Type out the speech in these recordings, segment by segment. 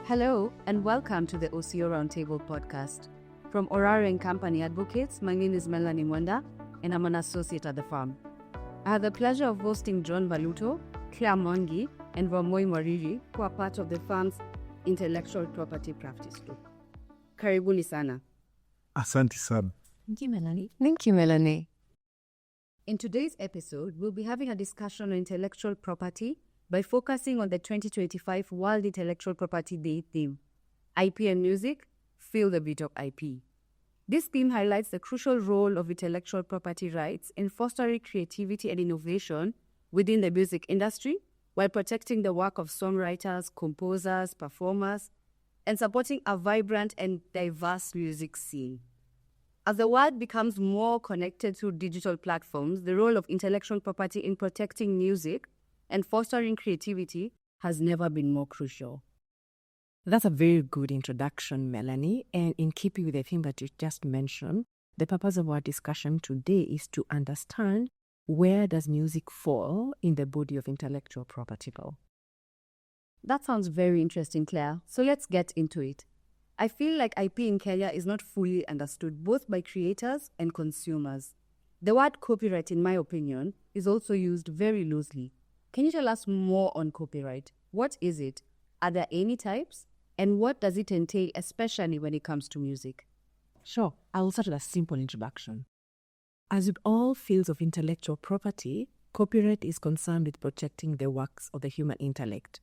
Hello and welcome to the OCO Roundtable podcast. From Oraro & Company Advocates, my name is Melanie Mwenda and I'm an associate at the firm. I had the pleasure of hosting John Baluto, Claire Mwangi, and Wamoi Mwariri, who are part of the firm's intellectual property practice group. Karibuni sana. Asante sana. Thank you, Melanie. Thank you, Melanie. In today's episode, we'll be having a discussion on intellectual property by focusing on the 2025 World Intellectual Property Day theme, IP and Music, Feel the Beat of IP. This theme highlights the crucial role of intellectual property rights in fostering creativity and innovation within the music industry while protecting the work of songwriters, composers, performers, and supporting a vibrant and diverse music scene. As the world becomes more connected through digital platforms, the role of intellectual property in protecting music and fostering creativity has never been more crucial. That's a very good introduction, Melanie. And in keeping with the theme that you just mentioned, the purpose of our discussion today is to understand where does music fall in the body of intellectual property law. That sounds very interesting, Claire. So let's get into it. I feel like IP in Kenya is not fully understood both by creators and consumers. The word copyright, in my opinion, is also used very loosely. Can you tell us more on copyright? What is it? Are there any types? And what does it entail, especially when it comes to music? Sure, I will start with a simple introduction. As with all fields of intellectual property, copyright is concerned with protecting the works of the human intellect.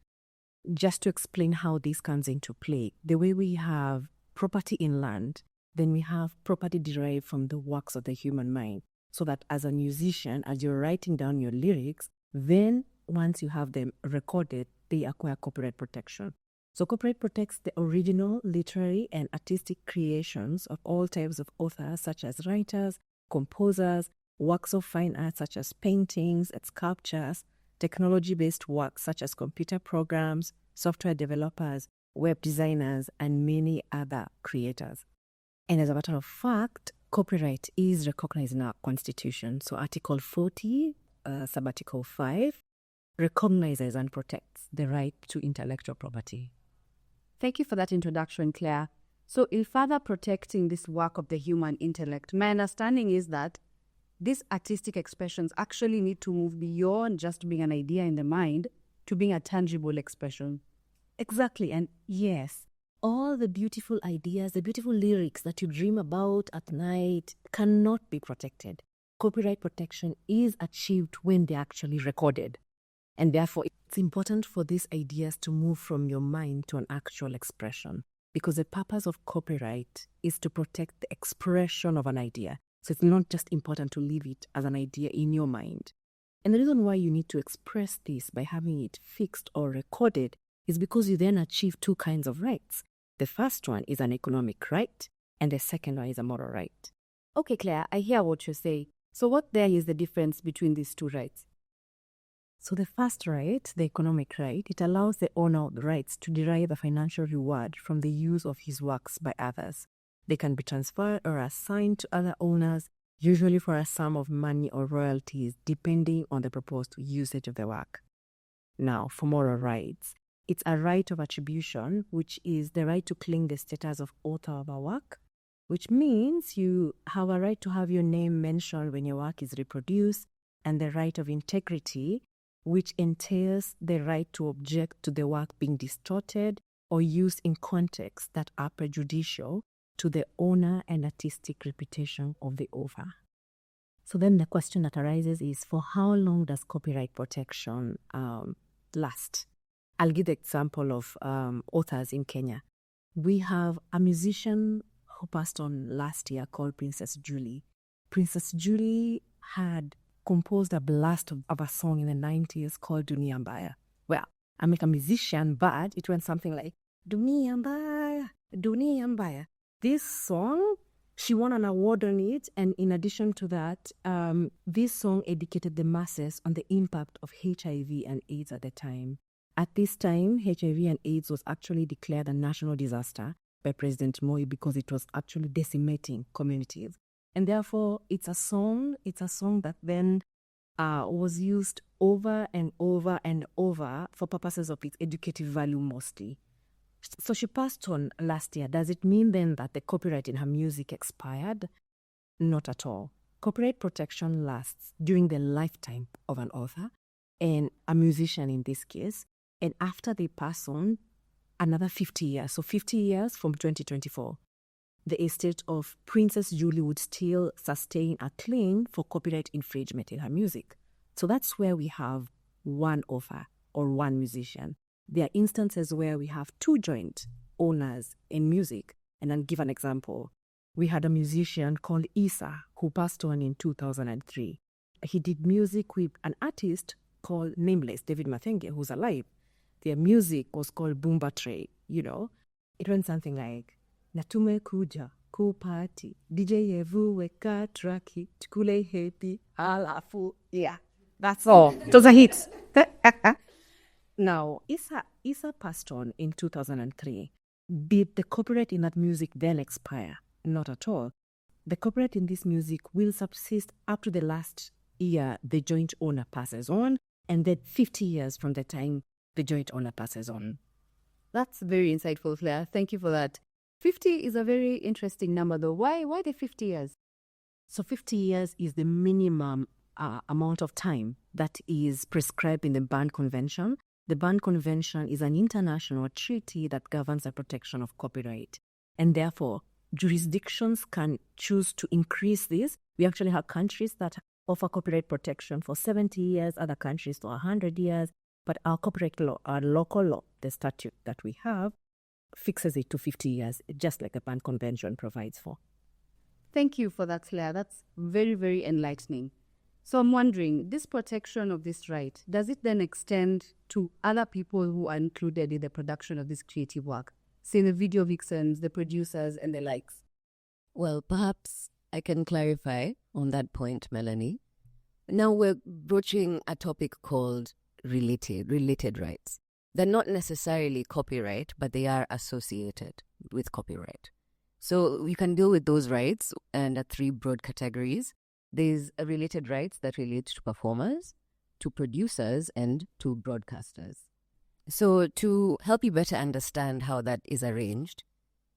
Just to explain how this comes into play, the way we have property in land, then we have property derived from the works of the human mind. So that as a musician, as you're writing down your lyrics, then once you have them recorded, they acquire copyright protection. So copyright protects the original literary and artistic creations of all types of authors, such as writers, composers, works of fine art, such as paintings and sculptures, technology-based works, such as computer programs, software developers, web designers, and many other creators. And as a matter of fact, copyright is recognized in our Constitution. So Article 40, Subarticle 5, recognizes and protects the right to intellectual property. Thank you for that introduction, Claire. So in further protecting this work of the human intellect, my understanding is that these artistic expressions actually need to move beyond just being an idea in the mind to being a tangible expression. Exactly, and yes, all the beautiful ideas, the beautiful lyrics that you dream about at night cannot be protected. Copyright protection is achieved when they're actually recorded. And therefore, it's important for these ideas to move from your mind to an actual expression, because the purpose of copyright is to protect the expression of an idea. So it's not just important to leave it as an idea in your mind. And the reason why you need to express this by having it fixed or recorded is because you then achieve two kinds of rights. The first one is an economic right, and the second one is a moral right. Okay, Claire, I hear what you say. So what there is the difference between these two rights? So the first right, the economic right, it allows the owner of the rights to derive a financial reward from the use of his works by others. They can be transferred or assigned to other owners, usually for a sum of money or royalties, depending on the proposed usage of the work. Now, for moral rights, it's a right of attribution, which is the right to claim the status of author of a work, which means you have a right to have your name mentioned when your work is reproduced, and the right of integrity, which entails the right to object to the work being distorted or used in contexts that are prejudicial to the owner and artistic reputation of the author. So then the question that arises is, for how long does copyright protection last? I'll give the example of authors in Kenya. We have a musician who passed on last year called Princess Julie. Princess Julie had composed a blast of a song in the 90s called Dunia Mbaya. Well, I'm like a musician, but it went something like, Dunia Mbaya, Dunia Mbaya. This song, she won an award on it, and in addition to that, this song educated the masses on the impact of HIV and AIDS at the time. At this time, HIV and AIDS was actually declared a national disaster by President Moi because it was actually decimating communities. And therefore, it's a song that then was used over and over and over for purposes of its educative value mostly. So she passed on last year. Does it mean then that the copyright in her music expired? Not at all. Copyright protection lasts during the lifetime of an author and a musician in this case. And after they pass on, another 50 years. So 50 years from 2024. The estate of Princess Julie would still sustain a claim for copyright infringement in her music. So that's where we have one author or one musician. There are instances where we have two joint owners in music. And I'll give an example. We had a musician called Issa who passed on in 2003. He did music with an artist called Nameless, David Mathenge, who's alive. Their music was called Boomba Tray, It went something like, Natume kuja, kupati, DJ yevu weka traki, tukule happy, halafu, yeah. That's all. Those are hits. Now, Issa passed on in 2003. Did the copyright in that music then expire? Not at all. The copyright in this music will subsist up to the last year the joint owner passes on, and then 50 years from the time the joint owner passes on. That's very insightful, Claire. Thank you for that. 50 is a very interesting number, though. Why the 50 years? So 50 years is the minimum amount of time that is prescribed in the Berne Convention. The Berne Convention is an international treaty that governs the protection of copyright. And therefore, jurisdictions can choose to increase this. We actually have countries that offer copyright protection for 70 years, other countries for 100 years. But our copyright law, our local law, the statute that we have, fixes it to 50 years, just like the Berne Convention provides for. Thank you for that, Claire. That's very, very enlightening. So I'm wondering, this protection of this right, does it then extend to other people who are included in the production of this creative work? Say the video vixens, the producers, and the likes. Well, perhaps I can clarify on that point, Melanie. Now we're broaching a topic called related rights. They're not necessarily copyright, but they are associated with copyright. So you can deal with those rights under three broad categories. There's related rights that relate to performers, to producers, and to broadcasters. So to help you better understand how that is arranged,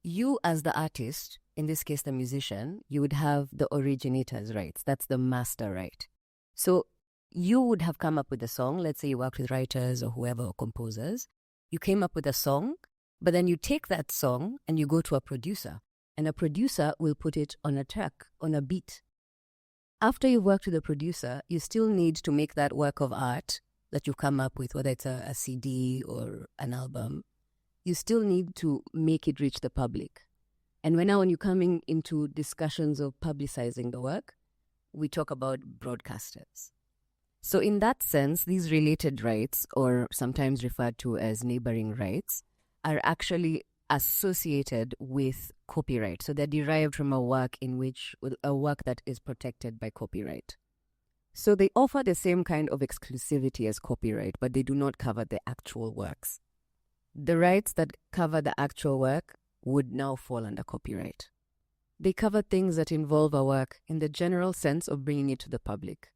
you as the artist, in this case the musician, you would have the originator's rights. That's the master right. So you would have come up with a song. Let's say you worked with writers or whoever or composers. You came up with a song, but then you take that song and you go to a producer, and a producer will put it on a track, on a beat. After you've worked with a producer, you still need to make that work of art that you've come up with, whether it's a CD or an album. You still need to make it reach the public. And when you're coming into discussions of publicizing the work, we talk about broadcasters. So in that sense, these related rights, or sometimes referred to as neighboring rights, are actually associated with copyright. So they're derived from a work that is protected by copyright. So they offer the same kind of exclusivity as copyright, but they do not cover the actual works. The rights that cover the actual work would now fall under copyright. They cover things that involve a work in the general sense of bringing it to the public.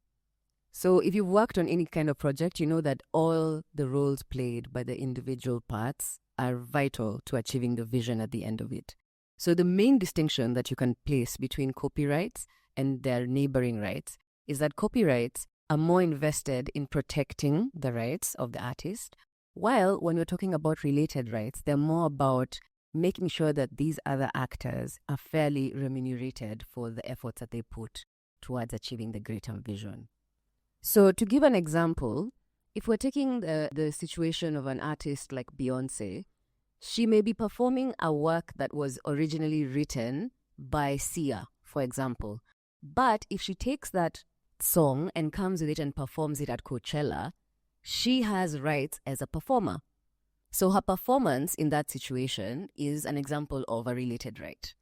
So if you've worked on any kind of project, you know that all the roles played by the individual parts are vital to achieving the vision at the end of it. So the main distinction that you can place between copyrights and their neighboring rights is that copyrights are more invested in protecting the rights of the artist, while when we're talking about related rights, they're more about making sure that these other actors are fairly remunerated for the efforts that they put towards achieving the greater vision. So to give an example, if we're taking the situation of an artist like Beyonce, she may be performing a work that was originally written by Sia, for example. But if she takes that song and comes with it and performs it at Coachella, she has rights as a performer. So her performance in that situation is an example of a related right.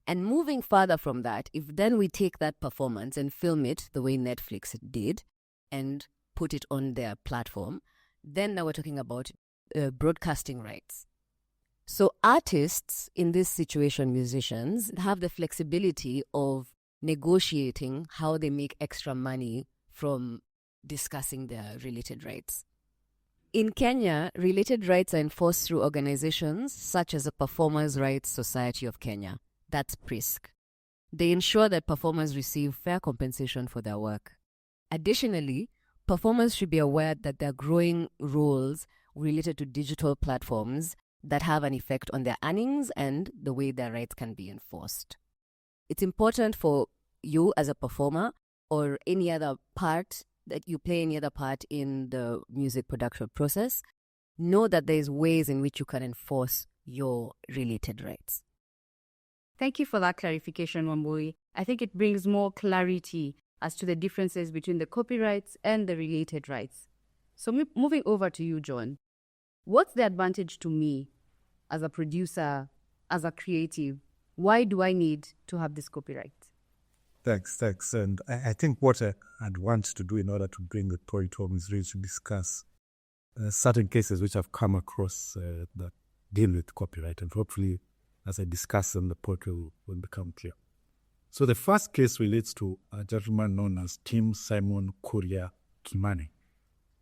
And moving further from that, if then we take that performance and film it the way Netflix did and put it on their platform, then now we're talking about broadcasting rights. So artists, in this situation, musicians, have the flexibility of negotiating how they make extra money from discussing their related rights. In Kenya, related rights are enforced through organizations such as the Performers' Rights Society of Kenya. That's PRISC. They ensure that performers receive fair compensation for their work. Additionally, performers should be aware that there are growing roles related to digital platforms that have an effect on their earnings and the way their rights can be enforced. It's important for you as a performer or any other part that you play any other part in the music production process, know that there's ways in which you can enforce your related rights. Thank you for that clarification, Wambui. I think it brings more clarity as to the differences between the copyrights and the related rights. So moving over to you, John. What's the advantage to me as a producer, as a creative? Why do I need to have this copyright? Thanks. And I think what I'd want to do in order to bring the point home is really to discuss certain cases which I've come across that deal with copyright. And hopefully, as I discuss them, the point will become clear. So the first case relates to a gentleman known as Tim Simon Kuria Kimani,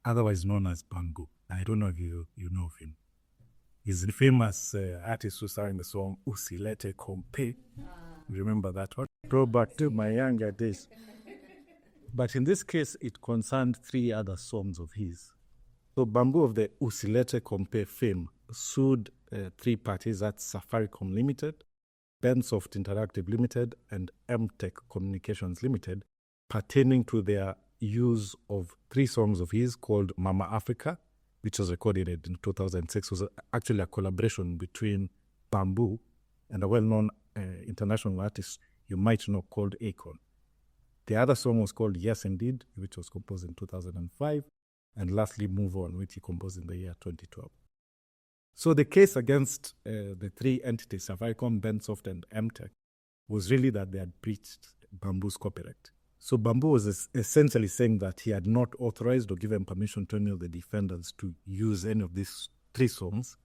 otherwise known as Bamboo. I don't know if you know of him. He's the famous artist who sang the song Usilete Kompe. Remember that one? Go back to my younger days. But in this case, it concerned 3 other songs of his. So Bamboo of the Usilete Kompe fame sued 3 parties, that's Safaricom Limited, Bensoft Interactive Limited, and MTech Communications Limited, pertaining to their use of 3 songs of his called Mama Africa, which was recorded in 2006. It was actually a collaboration between Bamboo and a well-known international artist you might know called Akon. The other song was called Yes Indeed, which was composed in 2005. And lastly, Move On, which he composed in the year 2012. So the case against the 3 entities, Safaricom, Bensoft, and MTech, was really that they had breached Bamboo's copyright. So Bamboo was essentially saying that he had not authorized or given permission to any of the defendants to use any of these 3 songs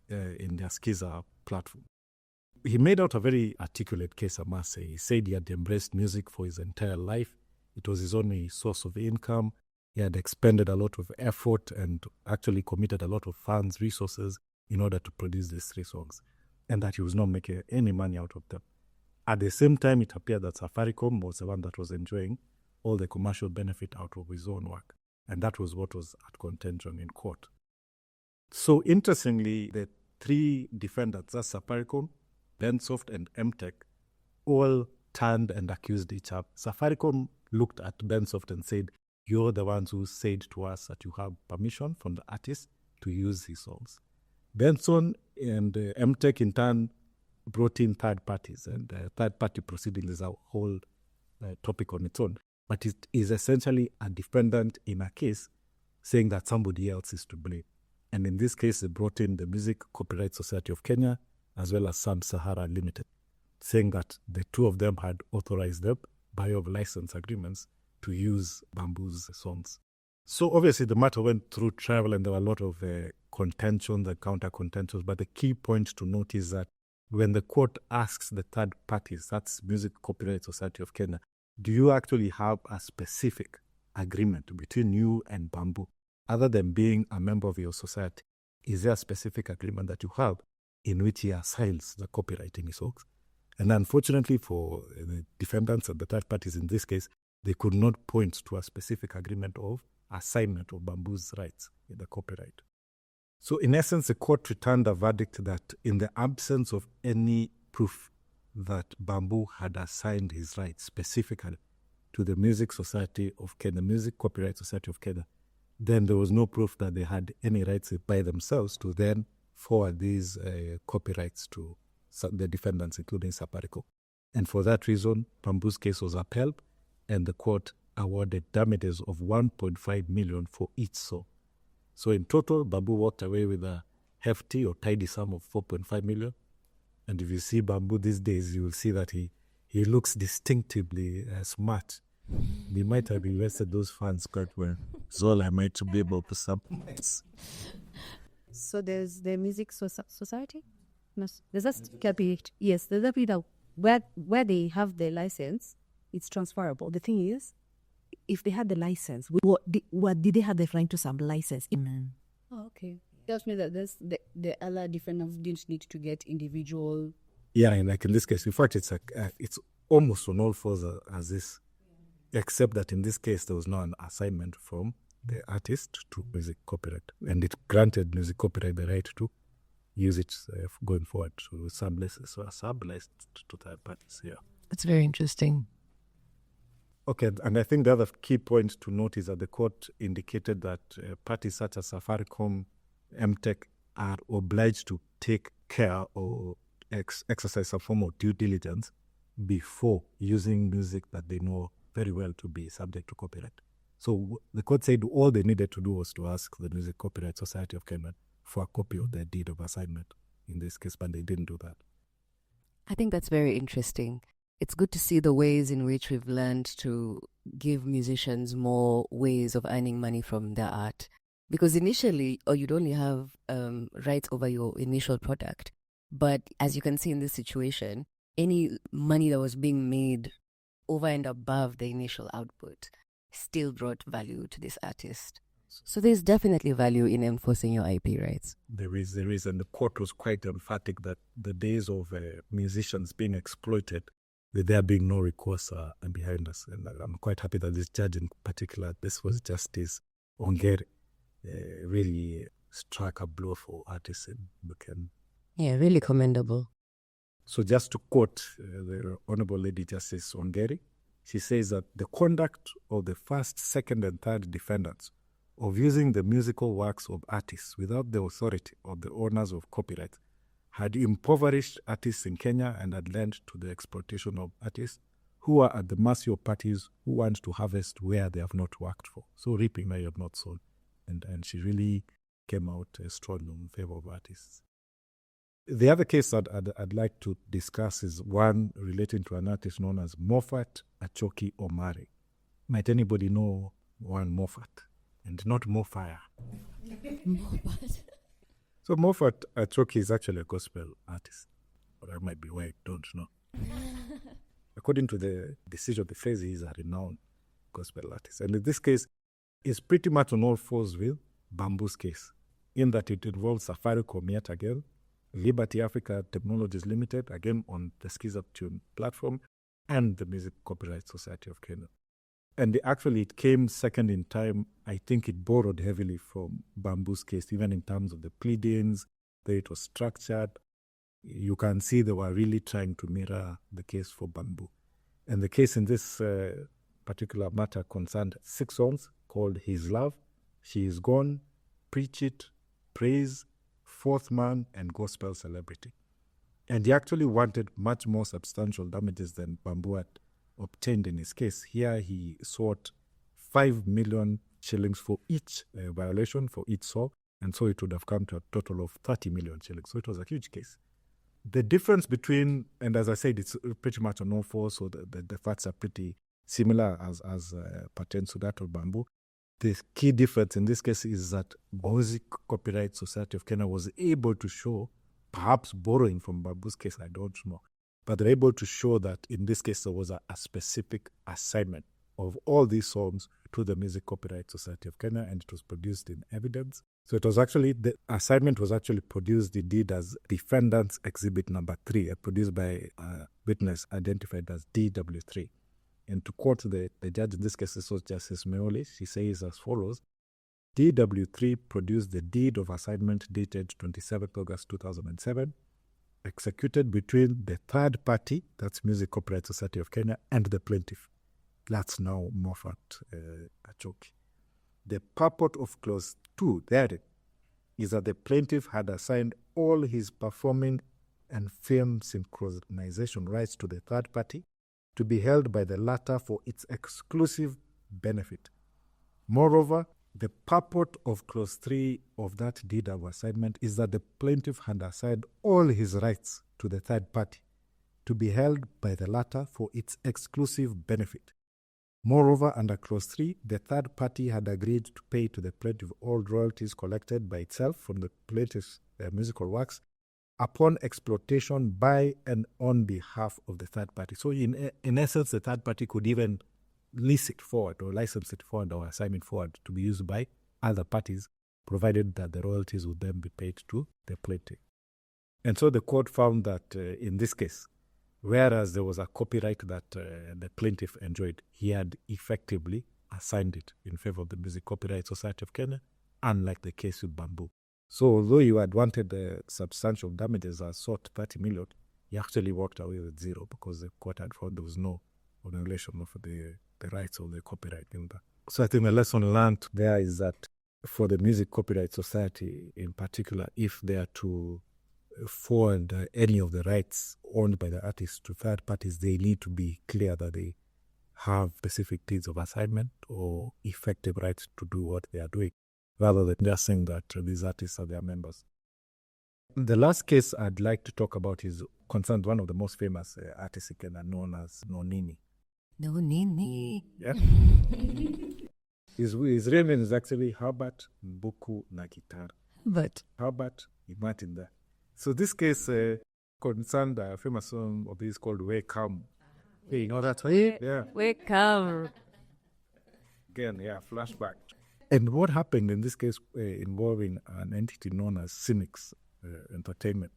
in their Skiza platform. He made out a very articulate case, I must say. He said he had embraced music for his entire life. It was his only source of income. He had expended a lot of effort and actually committed a lot of funds, resources in order to produce these 3 songs, and that he was not making any money out of them. At the same time, it appeared that Safaricom was the one that was enjoying all the commercial benefit out of his own work, and that was what was at contention in court. So interestingly, the 3 defendants, that's Safaricom, Bensoft, and MTech, all turned and accused each other. Safaricom looked at Bensoft and said, "You're the ones who said to us that you have permission from the artist to use his songs." Benson and MTech in turn brought in third parties, and third-party proceedings is a whole topic on its own. But it is essentially a defendant in a case saying that somebody else is to blame. And in this case, they brought in the Music Copyright Society of Kenya as well as Sub-Sahara Limited, saying that the 2 of them had authorized them by way of license agreements to use Bamboo's songs. So obviously the matter went through trial and there were a lot of contentions and counter-contentions, but the key point to note is that when the court asks the third parties, that's Music Copyright Society of Kenya, do you actually have a specific agreement between you and Bamboo? Other than being a member of your society, is there a specific agreement that you have in which he assigns the copyright in his songs? And unfortunately for the defendants and the third parties in this case, they could not point to a specific agreement of assignment of Bamboo's rights in the copyright. So in essence, the court returned a verdict that in the absence of any proof that Bamboo had assigned his rights specifically to the Music Society of Kenya, Music Copyright Society of Kenya, then there was no proof that they had any rights by themselves to then forward these copyrights to the defendants, including Safaricom. And for that reason, Bamboo's case was upheld, and the court awarded damages of 1.5 million for each song. So in total, Bamboo walked away with a hefty or tidy sum of 4.5 million. And if you see Bamboo these days, you will see that he looks distinctively smart. He might have invested those funds quite well. So all I might be able to supplement. So there's the Music Society? No, there's a copyright. Yes, there's a copyright. Where they have the license, it's transferable. The thing is, if they had the license, what did they have the right to some license? Oh, okay. Tells me that the other defendants didn't need to get individual. Yeah, and like in this case, in fact, it's almost on all fours as this, except that in this case there was no an assignment from the artist to music copyright, and it granted music copyright the right to use it going forward. So sublicensed to third parties. Yeah. That's very interesting. Okay, and I think the other key point to note is that the court indicated that parties such as Safaricom, MTech are obliged to take care or exercise some form of due diligence before using music that they know very well to be subject to copyright. So the court said all they needed to do was to ask the Music Copyright Society of Kenya for a copy of their deed of assignment in this case, but they didn't do that. I think that's very interesting. It's good to see the ways in which we've learned to give musicians more ways of earning money from their art. Because initially, you'd only have rights over your initial product. But as you can see in this situation, any money that was being made over and above the initial output still brought value to this artist. So there's definitely value in enforcing your IP rights. There is, and the court was quite emphatic that the days of musicians being exploited, with there being no recourse, are behind us. And I'm quite happy that this judge in particular, this was Justice Ongeri, really struck a blow for artists in Kenya. Yeah, really commendable. So just to quote the Honorable Lady Justice Ongeri, she says that the conduct of the first, second, and third defendants of using the musical works of artists without the authority of the owners of copyright had impoverished artists in Kenya and had led to the exploitation of artists who are at the mercy of parties who want to harvest where they have not worked for. So reaping where you have not sown. And she really came out strongly in favor of artists. The other case that I'd like to discuss is one relating to an artist known as Moffat Achoki Omari. Might anybody know one Moffat? And not Mofire. Moffat. So Moffat Achoki is actually a gospel artist. Or that might be why I don't know. According to the decision, the phrase is a renowned gospel artist. And in this case, it's pretty much on all fours with Bamboo's case, in that it involves Safaricom yet again, Liberty Africa Technologies Limited, again on the SkizUpTune platform, and the Music Copyright Society of Kenya. And it came second in time. I think it borrowed heavily from Bamboo's case, even in terms of the pleadings, the way it was structured. You can see they were really trying to mirror the case for Bamboo. And the case in this particular matter concerned 6 songs called His Love, She Is Gone, Preach It, Praise, Fourth Man, and Gospel Celebrity. And he actually wanted much more substantial damages than Bamboo had obtained in his case. Here he sought 5 million shillings for each violation, for each song, and so it would have come to a total of 30 million shillings. So it was a huge case. The difference between, and as I said, it's pretty much on all fours, so the facts are pretty similar as pertains to that of Bamboo. The key difference in this case is that Music Copyright Society of Kenya was able to show, perhaps borrowing from Bamboo's case, I don't know, but they're able to show that in this case there was a specific assignment of all these songs to the Music Copyright Society of Kenya, and it was produced in evidence. So it was actually, the assignment was actually produced indeed as Defendant's Exhibit Number 3, produced by a witness identified as DW3. And to quote the judge in this case, this was Justice Meoli, she says as follows: DW3 produced the deed of assignment dated 27th August 2007, executed between the third party, that's Music Copyright Society of Kenya, and the plaintiff. That's now Moffat Achoki. The purport of Clause 2 therein is that the plaintiff had assigned all his performing and film synchronization rights to the third party to be held by the latter for its exclusive benefit. Moreover, the purport of Clause 3 of that deed of assignment is that the plaintiff had assigned all his rights to the third party to be held by the latter for its exclusive benefit. Moreover, under Clause 3, the third party had agreed to pay to the plaintiff all royalties collected by itself from the plaintiff's musical works upon exploitation by and on behalf of the third party. So in essence, the third party could even lease it forward or license it forward or assign it forward to be used by other parties provided that the royalties would then be paid to the plaintiff. And so the court found that in this case, whereas there was a copyright that the plaintiff enjoyed, he had effectively assigned it in favor of the Music Copyright Society of Kenya, unlike the case with Bamboo. So although you had wanted the substantial damages as sought 30 million, he actually walked away with zero because the court had found there was no violation of the rights of the copyright in that. So I think the lesson learned there is that for the Music Copyright Society in particular, if they are to forward any of the rights owned by the artist to third parties, they need to be clear that they have specific deeds of assignment or effective rights to do what they are doing, rather than just saying that these artists are their members. The last case I'd like to talk about is concerned one of the most famous artists in Kenya, known as Nonini. Nonini. Yeah. His real name is actually Herbert Mbuku Nagitara. But Herbert Martin there. So this case concerned a famous song of his called Wake Come. Hey, you know that way? Yeah. wake up. Again, yeah, flashback. And what happened in this case involving an entity known as Cynics Entertainment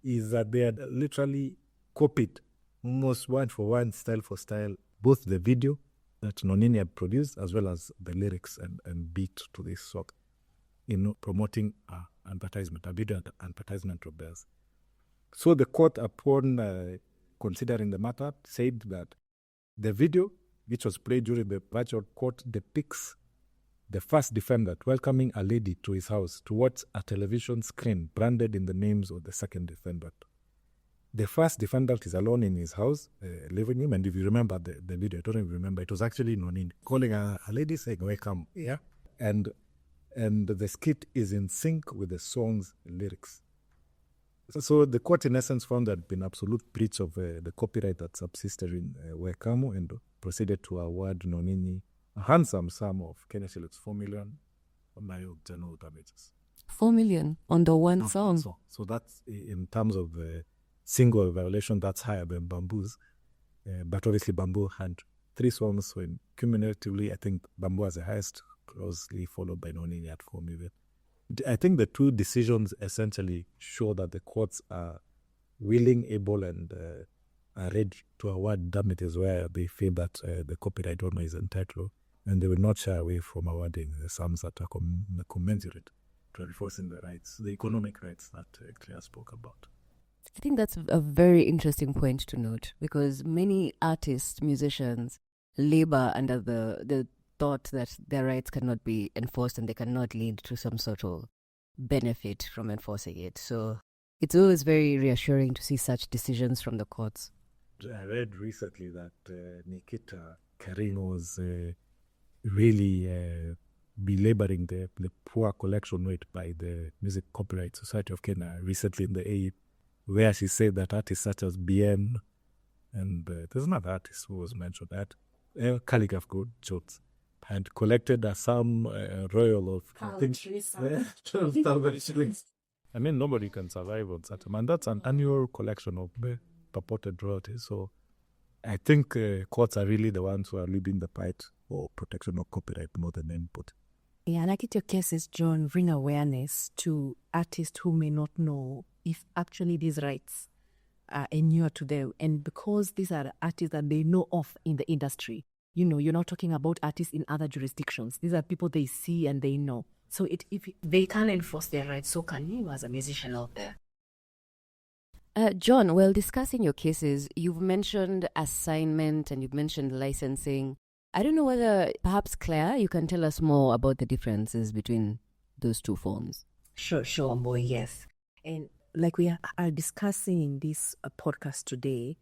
is that they had literally copied almost word for word, style for style, both the video that Nonini had produced as well as the lyrics and beat to this song in promoting advertisement, a video advertisement of theirs. So the court, upon considering the matter, said that the video, which was played during the virtual court, depicts the first defendant welcoming a lady to his house towards a television screen branded in the names of the second defendant. The first defendant is alone in his house, leaving him, and if you remember the video, I don't even remember, it was actually Nonini calling a lady saying, welcome, yeah? And the skit is in sync with the song's lyrics. So the court, in essence, found there had been absolute breach of the copyright that subsisted in Wekamu and proceeded to award Nonini a handsome sum of Kenya shillings 4 million on my general damages. 4 million on the one song. So that's, in terms of single violation, that's higher than Bamboo's. But obviously Bamboo had 3 songs, so cumulatively, I think Bamboo has the highest, closely followed by Nonini at 4 million. I think the two decisions essentially show that the courts are willing, able, and are ready to award damages where they feel that the copyright owner is entitled, and they will not shy away from awarding the sums that are commensurate to enforcing the rights, the economic rights that Claire spoke about. I think that's a very interesting point to note, because many artists, musicians, labor under the thought that their rights cannot be enforced and they cannot lead to some sort of benefit from enforcing it. So it's always very reassuring to see such decisions from the courts. I read recently that Nikita Kering was really belaboring the poor collection rate by the Music Copyright Society of Kenya recently in the AE, where she said that artists such as BN and there's another artist who was mentioned, that Calligraph Good Jones had collected a sum royal of 12,000 shillings. I mean, nobody can survive on such a man. That's an annual collection of purported royalties. So I think courts are really the ones who are leading the fight for protection of copyright more than input. Yeah, and I get your cases, John, bring awareness to artists who may not know if actually these rights are inured to them. And because these are artists that they know of in the industry, you know, you're not talking about artists in other jurisdictions. These are people they see and they know. So if they can't enforce their rights, so can you as a musician out there. John, while discussing your cases, you've mentioned assignment and you've mentioned licensing. I don't know whether perhaps, Claire, you can tell us more about the differences between those two forms. Sure, boy, yes. And like we are discussing in this podcast today,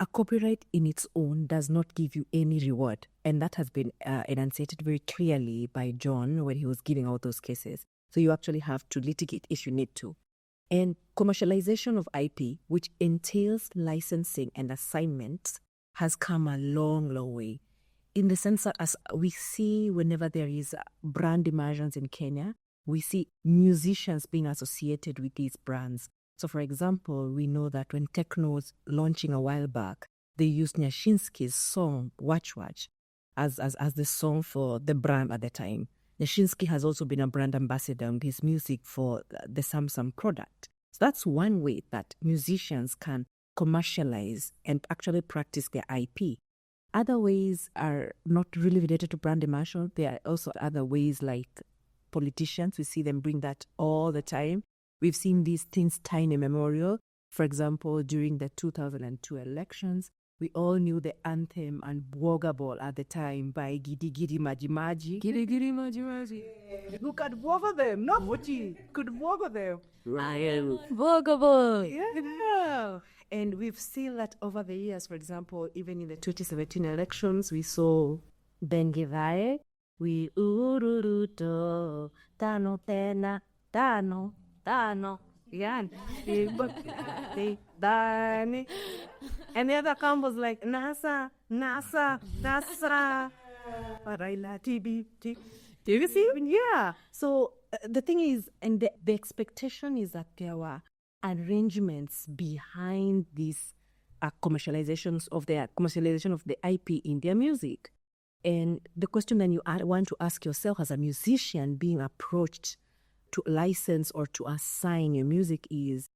a copyright in its own does not give you any reward. And that has been enunciated very clearly by John when he was giving out those cases. So you actually have to litigate if you need to. And commercialization of IP, which entails licensing and assignments, has come a long, long way. In the sense that as we see whenever there is brand immersions in Kenya, we see musicians being associated with these brands. So, for example, we know that when Techno was launching a while back, they used Nyashinsky's song, Watch Watch, as the song for the brand at the time. Nyashinsky has also been a brand ambassador on his music for the Samsung product. So that's one way that musicians can commercialize and actually practice their IP. Other ways are not really related to brand immersion. There are also other ways like politicians. We see them bring that all the time. We've seen these things tiny memorial. For example, during the 2002 elections, we all knew the anthem and Bwoga Ball at the time by Gidi Gidi Maji Maji. Gidi Gidi Maji Maji. Who could Bwoga them? Not Mochi. Could Bwoga them. Ryan. Vogable. Yeah. And we've seen that over the years. For example, even in the 2017 elections, we saw Ben Givai. We ururuto, tano tena, tano, tano. Yeah. Dani. And the other camp was like, NASA, NASA, Nasra. Raila, TB. Do you see? Yeah. So the thing is, and the expectation is that there were arrangements behind these commercialization of the IP in their music. And the question then you want to ask yourself as a musician being approached to license or to assign your music is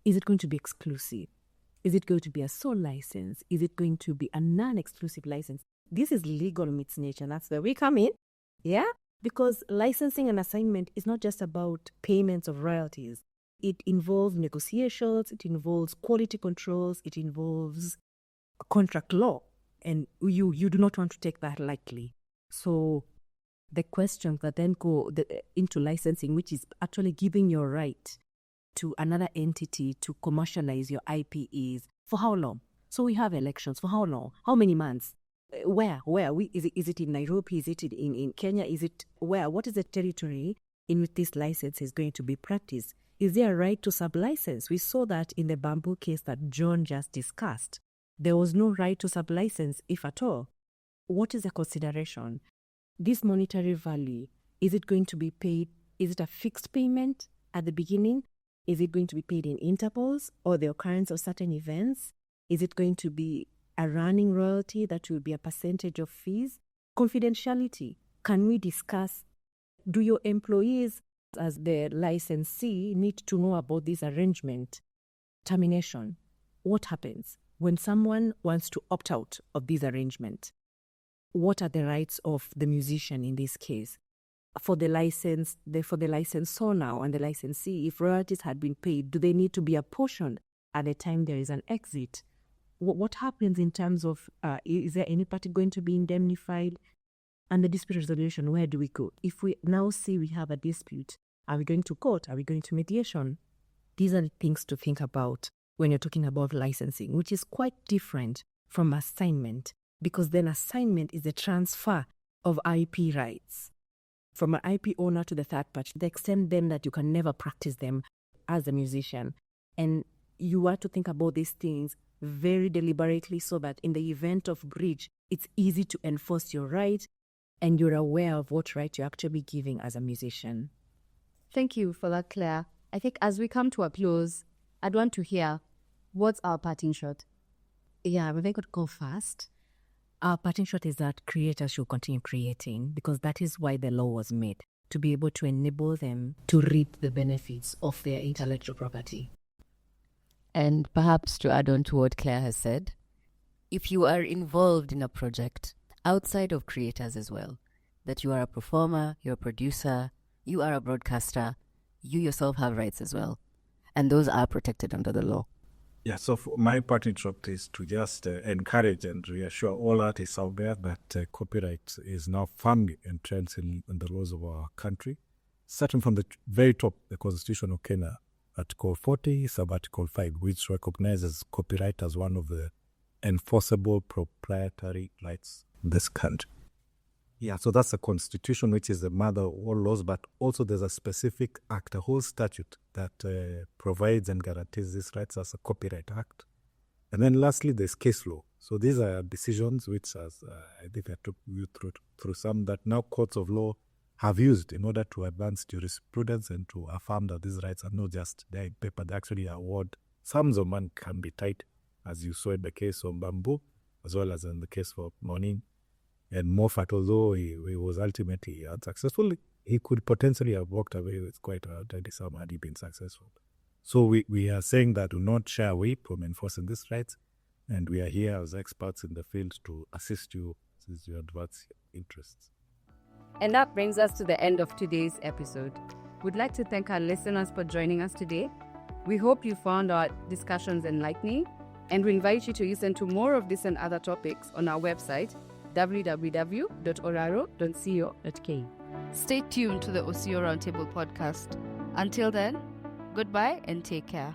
it going to be exclusive? Is it going to be a sole license? Is it going to be a non-exclusive license? This is legal in its nature. That's where we come in. Yeah? Because licensing and assignment is not just about payments of royalties. It involves negotiations, it involves quality controls, it involves contract law. And you do not want to take that lightly. So the questions that then go into licensing, which is actually giving your right to another entity to commercialize your IP, is for how long? So we have elections. For how long? How many months? Where? Is it in Nairobi? Is it in Kenya? Is it where? What is the territory in which this license is going to be practiced? Is there a right to sublicense? We saw that in the Bamboo case that John just discussed. There was no right to sublicense, if at all. What is the consideration? This monetary value, is it going to be paid? Is it a fixed payment at the beginning? Is it going to be paid in intervals or the occurrence of certain events? Is it going to be a running royalty that will be a percentage of fees? Confidentiality. Can we discuss, do your employees as the licensee need to know about this arrangement? Termination. What happens when someone wants to opt out of this arrangement? What are the rights of the musician in this case? For the licensor now and the licensee, if royalties had been paid, do they need to be apportioned at the time there is an exit? What happens in terms of, is there any party going to be indemnified? And the dispute resolution, where do we go? If we now see we have a dispute, are we going to court? Are we going to mediation? These are the things to think about when you're talking about licensing, which is quite different from assignment, because then assignment is the transfer of IP rights from an IP owner to the third party, the extent then that you can never practice them as a musician. And you want to think about these things very deliberately so that in the event of breach, it's easy to enforce your right and you're aware of what right you're actually giving as a musician. Thank you for that, Claire. I think as we come to a close, I'd want to hear, what's our parting shot? Yeah, if I could go fast. Our parting shot is that creators should continue creating, because that is why the law was made, to be able to enable them to reap the benefits of their intellectual property. And perhaps to add on to what Claire has said, if you are involved in a project outside of creators as well, that you are a performer, you're a producer, you are a broadcaster, you yourself have rights as well. And those are protected under the law. Yeah, so for my parting shot is to just encourage and reassure all artists out there that copyright is now firmly entrenched in the laws of our country. Starting from the very top, the Constitution of Kenya, Article 40, Sub-Article 5, which recognizes copyright as one of the enforceable proprietary rights in this country. Yeah, so that's the Constitution, which is the mother of all laws, but also there's a specific act, a whole statute that provides and guarantees these rights as a Copyright Act. And then lastly, there's case law. So these are decisions which, as I think I took you through some, that now courts of law have used in order to advance jurisprudence and to affirm that these rights are not just there in paper, they actually award sums of money can be tied, as you saw in the case of Bamboo, as well as in the case for Monin. And Moffat, although he was ultimately unsuccessful, he could potentially have walked away with quite a tidy sum had he been successful. So we are saying that do not shy away from enforcing these rights, and we are here as experts in the field to assist you as you advance your interests. And that brings us to the end of today's episode. We'd like to thank our listeners for joining us today. We hope you found our discussions enlightening, and we invite you to listen to more of this and other topics on our website, www.oraro.co.ke. Stay tuned to the OCO Roundtable podcast. Until then, goodbye and take care.